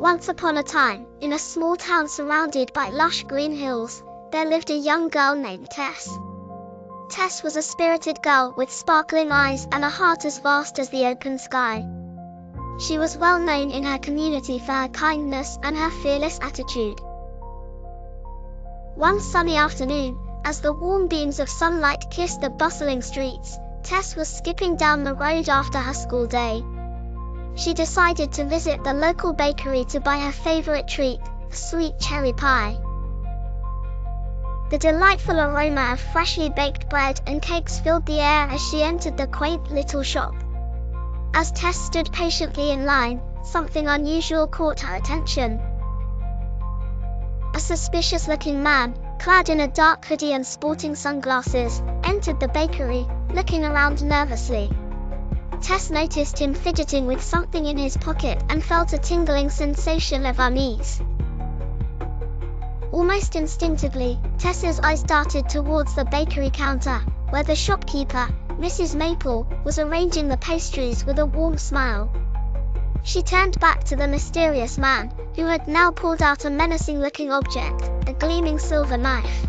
Once upon a time, in a small town surrounded by lush green hills, there lived a young girl named Tess. Tess was a spirited girl with sparkling eyes and a heart as vast as the open sky. She was well known in her community for her kindness and her fearless attitude. One sunny afternoon, as the warm beams of sunlight kissed the bustling streets, Tess was skipping down the road after her school day. She decided to visit the local bakery to buy her favorite treat, a sweet cherry pie. The delightful aroma of freshly baked bread and cakes filled the air as she entered the quaint little shop. As Tess stood patiently in line, something unusual caught her attention. A suspicious-looking man, clad in a dark hoodie and sporting sunglasses, entered the bakery, looking around nervously. Tess noticed him fidgeting with something in his pocket and felt a tingling sensation of unease. Almost instinctively, Tess's eyes darted towards the bakery counter, where the shopkeeper, Mrs. Maple, was arranging the pastries with a warm smile. She turned back to the mysterious man, who had now pulled out a menacing-looking object, a gleaming silver knife.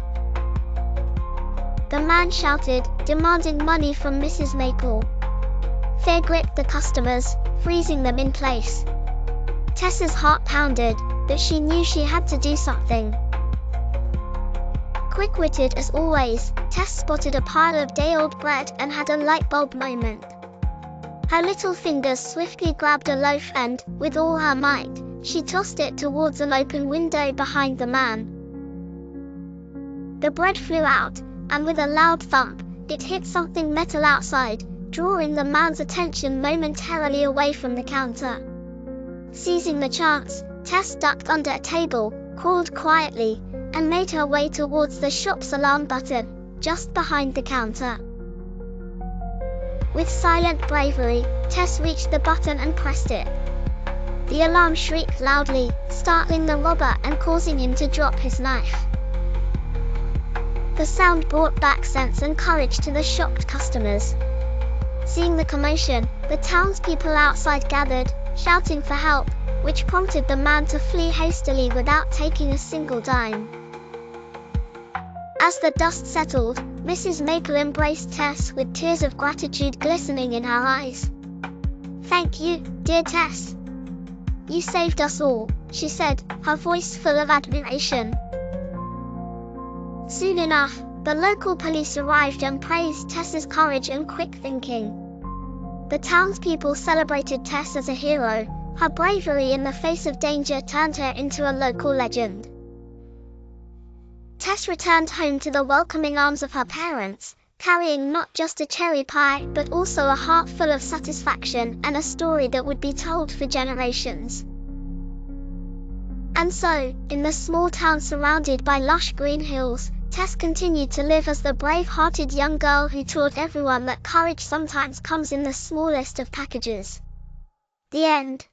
The man shouted, demanding money from Mrs. Maple. Fear gripped the customers, freezing them in place. Tess's heart pounded, but she knew she had to do something. Quick-witted as always, Tess spotted a pile of day-old bread and had a light bulb moment. Her little fingers swiftly grabbed a loaf and, with all her might, she tossed it towards an open window behind the man. The bread flew out, and with a loud thump, it hit something metal outside, drawing the man's attention momentarily away from the counter. Seizing the chance, Tess ducked under a table, called quietly, and made her way towards the shop's alarm button, just behind the counter. With silent bravery, Tess reached the button and pressed it. The alarm shrieked loudly, startling the robber and causing him to drop his knife. The sound brought back sense and courage to the shocked customers. Seeing the commotion, the townspeople outside gathered, shouting for help, which prompted the man to flee hastily without taking a single dime. As the dust settled, Mrs. Maple embraced Tess with tears of gratitude glistening in her eyes. "Thank you, dear Tess. You saved us all," she said, her voice full of admiration. Soon enough, the local police arrived and praised Tess's courage and quick thinking. The townspeople celebrated Tess as a hero. Her bravery in the face of danger turned her into a local legend. Tess returned home to the welcoming arms of her parents, carrying not just a cherry pie but also a heart full of satisfaction and a story that would be told for generations. And so, in the small town surrounded by lush green hills, Tess continued to live as the brave-hearted young girl who taught everyone that courage sometimes comes in the smallest of packages. The end.